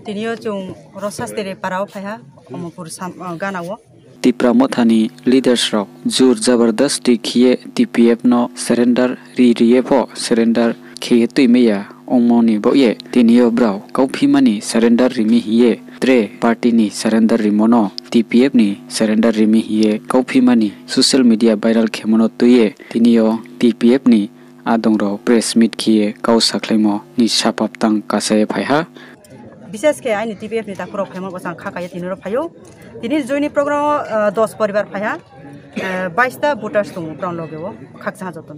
Tinio chung rosastere parao phaiha omopur ganao Tipra mothani leaders rok jur jabardasti khiye TPF no surrender ri-rie-po surrender khiye tuimeya omoni boye tinio brau kaupimani surrender rimi hiye tre party ni surrender rimono TPF ni surrender rimi hiye kaupimani social media viral khemono tuye tinio TPF ni adongro press meet khiye kau saklaimo ni sapap tang kasay phaiha विशेष के आइनि TPF नि ताकुरो फेमो बसां खाकाय तिनरो फायो तिनि जोइनि programme 10 परिवार फाया 22 ता भोटार्स दङ प्राउन लगेवो खाकसा जतन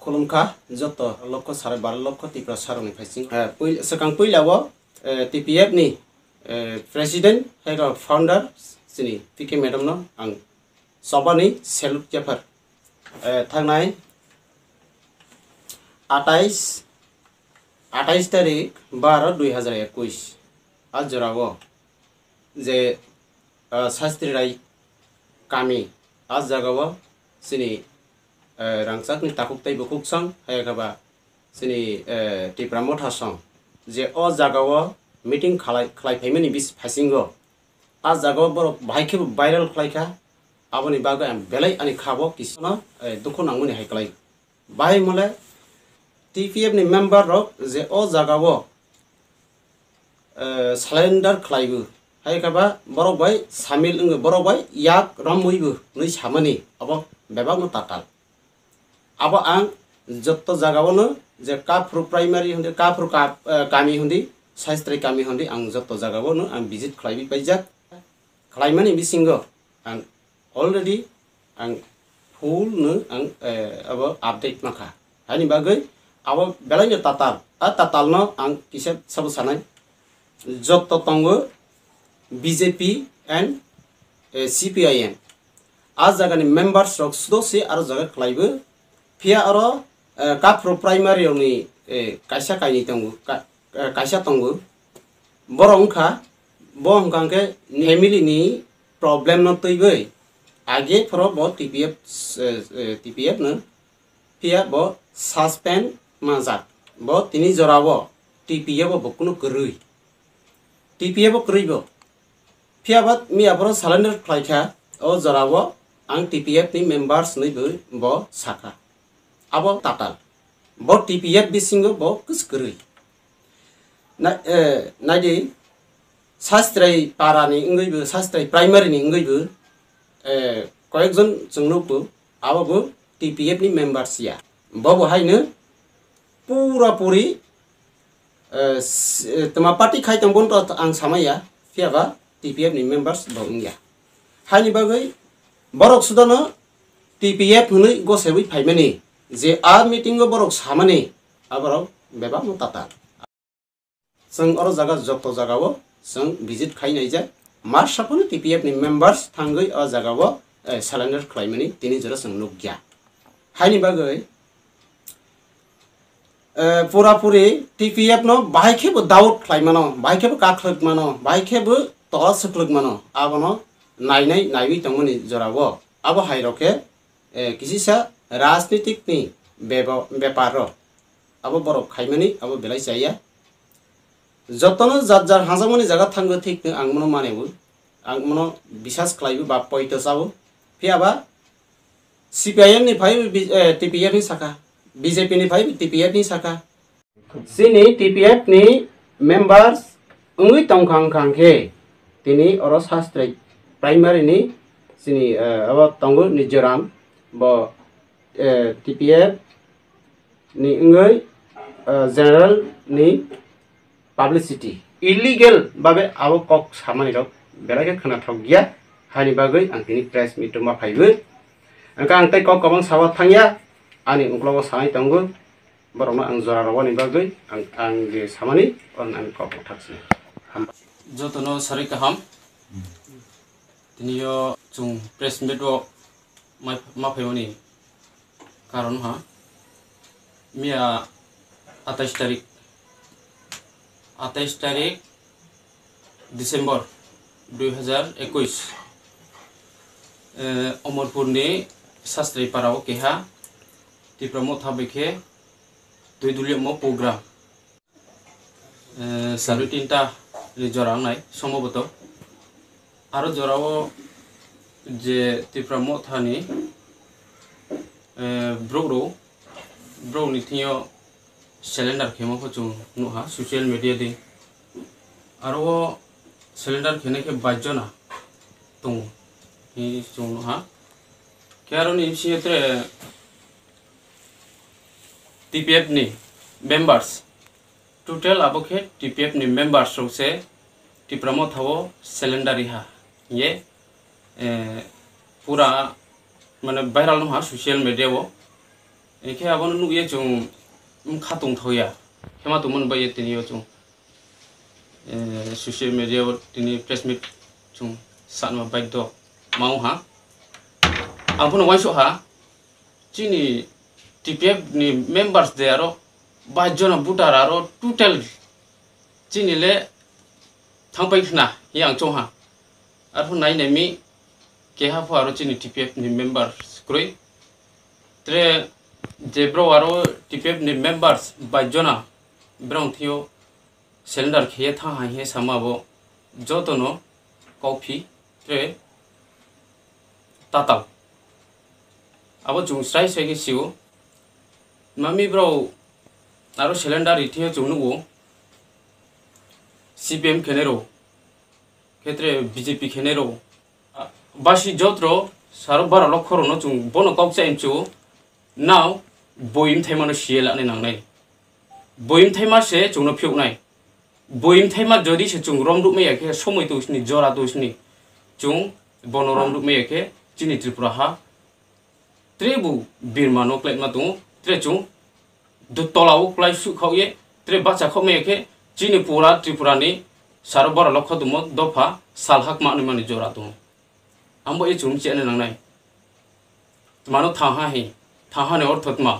खुलुमखा जत लक्ष 12.5 लक्ष तिप्रा सारनि फाइसिं सकां पहिलावो TPF नि प्रेसिडेन्ट हेड फाउन्डर सिनि पिके मेडम न आं सबानि सेलुट जेफर थांनाय 28 तारिख 12/2021 आज जरावो जे शास्त्री राय कामी आज जगावो सिनि रांसाकनि ताकुकताय बुकुकसं हायगाबा सिनि टिप्रा मथासं जे अ जगावो मीटिंग खालायफायमनि बिस फासिंगो आज जगावो बर भाइखे भाइरल खालायखा आबनि बागै आं बेलाय आनि खाबो किसना दुखु नांगुनि हायखलाय बाय मले TPF नि मेम्बर रक जे ओ जागावो सलेन्डार खालायबो हायखाबा बरबाय सामिल इंग बरबाय याक रमबोयबो नै सामनि अब बेबागनो ताताल अब आं जत्त जागावनो जे काफ्रु प्राइमारि हुन्दे काफ्रु कामी हुन्दि साइस्ट्रि कामी हुन्दि आं जत्त जागावनो आं विजिट खालायबि बायजाक खालायमानि बिसिंगो आं अलरेडी आं फुल नो आं अब अपडेट माखा हानि बागै अब बेलायनो ताताल न आं किसे सब सानाय जत्त तंगो BJP एंड CPIM आज जगानि मेम्बार्स रक सुदोसे आरो जगा खलायबो फिया आरो काफ्रो प्राइमारियावनि कायसा कायनि तंगो कायसा तंगो बरंखा बहंखांके फेमिलिनि प्रॉब्लेम न तैबै आगे फरो ब TPF न फिया ब सस्पेंड माजाक ब तिनि जरावो TPF बकुनो गरुय TPF करैबो फियाबात मियाबरो सलेन्डार खालायखा ओ जरावो आं TPF नि मेम्बार्स नैबो ब साखा आबो ताताल ब TPF बिसिंगो ब कुस गरुय नायदि शास्त्रै पारानि इंगैबो शास्त्रै प्राइमारिनि इंगैबो कयेकजन जोंनोबो आबो TPF नि मेम्बार्स या बबो हायनो पूरा पूरी तमा पार्टी खायतम बन आं सामाया फियाबा TPF नि मेम्बार्स बंगिया हायनि बागै बरक सुदनो TPF हुनै गसेबै फायमानि जे आ मीटिंग बरक सामानि आबराव बेबा मताता जों अर जागा जत्त जागावो जों विजिट खायनाय जा मार साफोनो TPF नि मेम्बार्स थांगै अ जागावो सलेन्डार खालायमानि तिनि जरा जों नुगिया हायनि बागै पूरा पूरी TPF नो बाहायखेबो दाउट खालायमानो बाहायखेबो काख्लगमानो बाहायखेबो तला सकलगमानो आबनो नायनाय तंमनि जरावो आबो हायरके किसिसा राजनीतिकनि बेपार आबो बरक खायमानि आबो बेलाय जाया जतनो जार हाजामनि जागा थांगो थिकनो आं मनो मानेबो आं मनो बिसास खालायबो बा पयतसाबो फियाबा CPIM नि फाय TPF नि साखा BJP नि फाय TPF नि साखा सिनि TPF नि मेम्बार्स उंगै तंखांखांखे तिनि अर शास्त्रै प्राइमारि नि सिनि अब तंगो निजराम ब TPF नि उंगै जनरल नि पब्लिसिटी इलीगल बाबे आबो कक सामानि रक बेलाके खोनाथाव गैया हानि बागै आं तिनि प्रेस मिट मा फायबो अंका आं तै कक कबां सावा थांया आनि उंक्लाव सानाय तंगो बरना आं जरा रवानि बागै आं जे सामानि अन आं कक थाक्सि जतनो सरि कहम तिनियो जुं प्रेस मिट मा फायमनि कारण हा मिया 28 तारिख दिसंबर 2021 अमरपुरनि शास्त्री पाराव केहा टिप्रा मथाबैखे दुइ दुलिया मो प्रोग्राम साढ़े 3टा jora nai সম্ভবত aro jorao je tipra mo thani bro ni thio cylinder khemo ko chung no ha social media de aro cylinder khene ke bajona tung hi chung no ha karo ni siete TPF ni members total aboke TPF ni members ro se tipra mo thawo cylinder ha ye पूरा माने viral नहा social media वो एखे आबन नु ये जों खातुं थया हेमा तो मन बाय तिनि यो जों सोशल मीडिया वो तिनि प्रेस मीट जों सानमा बायद माउ हा आबन वाइसो हा चिनि टीपीएफ नि मेंबर्स दे आरो बाजजना बुटार आरो टोटल चिनि ले थांबायखना यां जों हा आरो नायनायमि केहा फुआरो चिनि TPF नि मेंबर्स क्रय त्रे जेब्रो आरो TPF नि मेंबर्स बाजना ब्राउन थियो सिलेंडर खे था हे समाबो जतनो कॉफी त्रे ताताव आबो जुं स्राय सेगे सिउ मामी ब्रो आरो सिलेंडर इथियो जुनुगो CPM खेनेरो क्षेत्रे BJP खेनेरो बासी जत्रो सारो बारा लखरो न जुं बनो कक्सा इमचु नाउ बोइम थाइमानो सिएला ने नांनाय बोइम थाइमा से जुंनो फिउनाय बोइम थाइमा जदि से जुं रमदुक मेयाके समय दोसनि जरा दोसनि जुं बनो रमदुक मेयाके चिनि त्रिपुरा हा त्रेबु बिरमानो क्लेटमा दु त्रे जुं दुतलाव क्लाइ सुखावये त्रे बाचा खमेयाके चिनि पुरा त्रिपुरानि सारो बारा लख दुम दफा सालहाक मानि मानि जरा दु आंबो ए जुम चेने नांनाय मानो थाहा हे थाहा ने अर्थतमा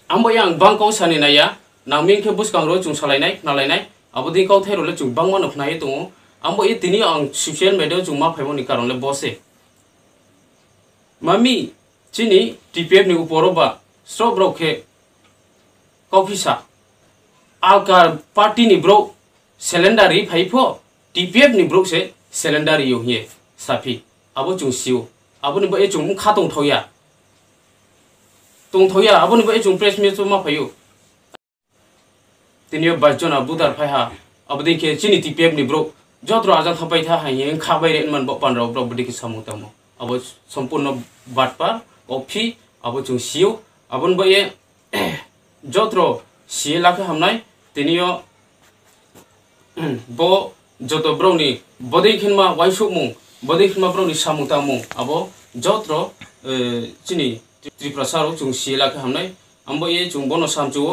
आंबो यां बांकाव सानि नाया नामिं के बुसकांरो जुं सालायनाय नालायनाय आबोदि काव थाइरोले जुं बांमा नफनाय दङ आंबो ए तिनि आं सोशल मीडिया जुं मा फाइमनि कारणले बसे मामी चिनि TPF नि उपरबा स्ट्रब्रोके कफिसा आलकार पार्टी नि ब्रो सिलेंडर फाइफो TPF नि ब्रो से सिलेंडर यो हे साफी आबो जुं सिउ आबो नि बे जुं खातों थया आबो नि बे जुं प्रेस मीट मा फायु तिनियो बाजना बुदार फायहा आबो दिखे चिनि TPF नि ब्रो जत्रो आजा थपाय था हाय खाबाय रेन मन बपानराव ब्रो बदिके सामुतामो आबो सम्पूर्ण बाटपा कफी आबो जुं सिउ आबो नि बे जत्रो सिलाके हमनाय तिनियो बो जतो ब्रोनि बदैखिनमा वाइसुमु बदैखिनमा ब्रोनि सामुतामु आबो जत्रो चिनि त्रिपुरा सारो जुं सिलाके हमनाय आंबो ए जुं बनो सामजु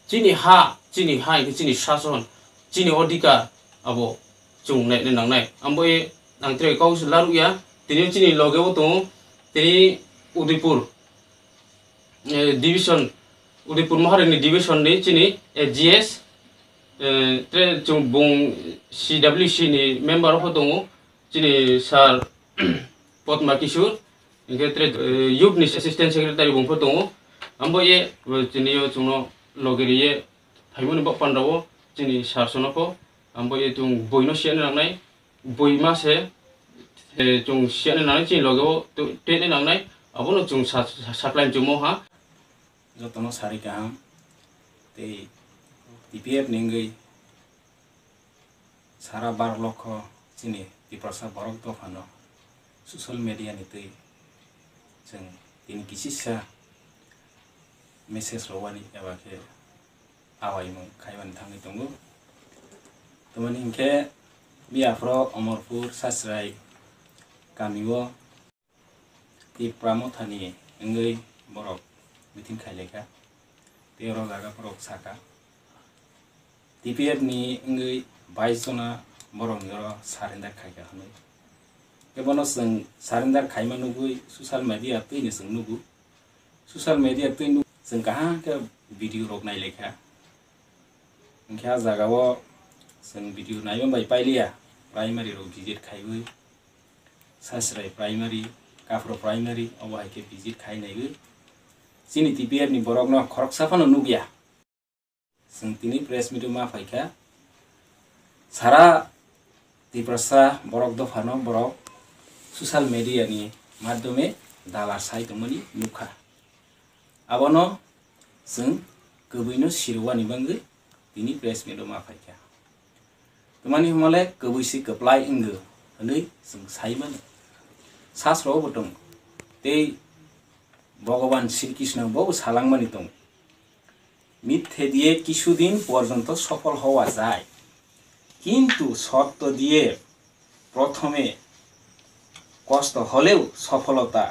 चिनि हा चिनि शासन चिनि अधिकार आबो जुं नायने नांनाय आंबो ए आंत्रे काउस लारुया तिनि चिनि लगेबो दं तिनि उदयपुर डिविजन उदयपुर महारानी डिविजन नि चिनि GS त्रे जों बुं CWC नि मेम्बर हो दङ चिनि सार पद्मा किशोर इनके त्रे युथ नि असिस्टेंट सेक्रेटारि बुंफोर दङ आंबो ए चिनियो जुनो लगेरिये थाइमोन बपानराव चिनि सार सनखौ आंबो ए जुं बयनो सियानो नांनाय बयमा से जुं सियानो नांनाय चिनि लगेव टेने नांनाय आबोनो जुं साक्लाइन जुमो हा जतनो सारि गाहाम ते TPF निंगै सारा 12 लक्ष चिनि त्रिपुरा बरक दफानो सोशल मीडिया नि तै जों दिन किसिसा मेसेज रवानि एबाके आवाइमु खायबान थाङै दङ तमनि इनके बियाफ्रो अमरपुर सासराय गामियो त्रिपुरा मथानि इंगै बरक मिथिं खायलेखा तेरो जागा बरक साका TPF ni इंगै 22 जना बरक निरो सारेन्डार खायगा हनै केबनो जों सारेन्डार खायमा नुगै सोशल मीडिया तैनो जों नुगु सोशल मीडिया तैनो जों कहा के भिडियो रक नायलेखा इनके जागावो जों भिडियो नायबा बाय पाइलिया प्राइमारि रो भिजिट खायबै सासराय प्राइमारि काफ्रो प्राइमारि अबाय के भिजिट खायनायबो चिनि TPF नि बरक न खरक साफानो नुगिया जों तिनि प्रेस मिट मा फायखा Sara Tiprasa borok dofano borok social media ni madome dalar sai tongmani nukha. Abono जों गोबैनो सिरवानि बांगै दिनै प्रेस मिटआव मा फायखा तमानि हमले गोबैसि गोप्लाय इंगो हनै जों साइमोन सास्रआवबो दं ते भगवान श्रीकृष्ण बहु सालांमानि दं मिथ्যে দিয়ে কিছুদিন পর্যন্ত সফল হওয়া যায় কিন্তু সত্য দিয়ে প্রথমে কষ্ট হলেও সফলতা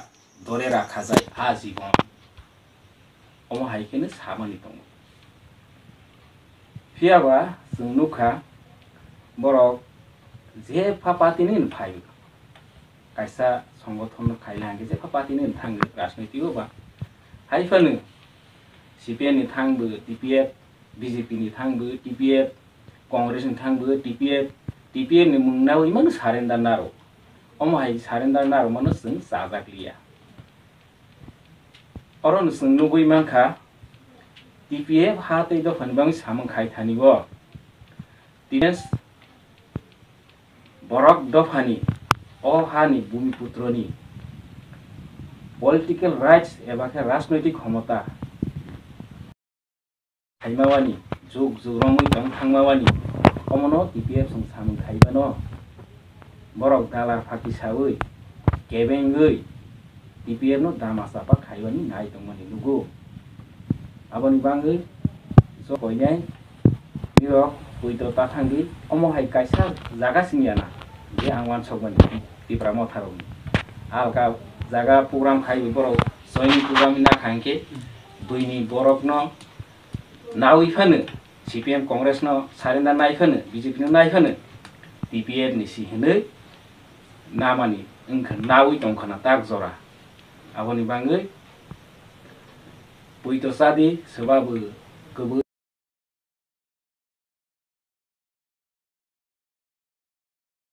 ধরে রাখা যায় আজীবন अमा हायखेनो सामानि दं फियाबा जों नुखा बरक जे फापातिनि फायो कायसा संगठन खायलांगे जे फापातिनि थांगो राजनीतिकबा हायफानो सीपीएम नि थांबो टीपीएफ बीजेपी नि थांबो टीपीएफ कांग्रेस नि थांबो टीपीएफ नि मुंनाव इमान सारेन्डार नारो अमा हाय सारेन्डार नारो मानो जों जाजाग्लिया अरन जों नुबै मानखा टीपीएफ हातै दफानिबां सामं खायथानिबो दिनेस बरक दफानि अ हानि भूमिपुत्रनि पलिटिकल राइट्स एबा राजनैतिक क्षमता खायमावानि जुग जुगरमै दं थांमावानि अमनो टीपीएफ जों सामं खायबानो बरक दालार फाकि सावै केबेंगै टीपीएफ नो दामा सापा खायबानि नाय दंमानि नुगो आबनि बांगै जो होयनाय बिरो पुइतो ताथांगि अमो हाय कायसा जागासिनियाना जे आंवान सबनि तिप्रा मथारनि आलका जागा प्रोग्राम खाय बरो जयनि प्रोग्राम ना खांके दुइनि बरकनो नावैफानो सीपीएम कांग्रेस नो सारेन्डा नायफानो बीजेपी नो नायफानो टीपीएफ नि सिहनै नामानि ओंख नावै दंखना ताक जरा आबनि बांगै पुइतो सादि सोबाबो गोबो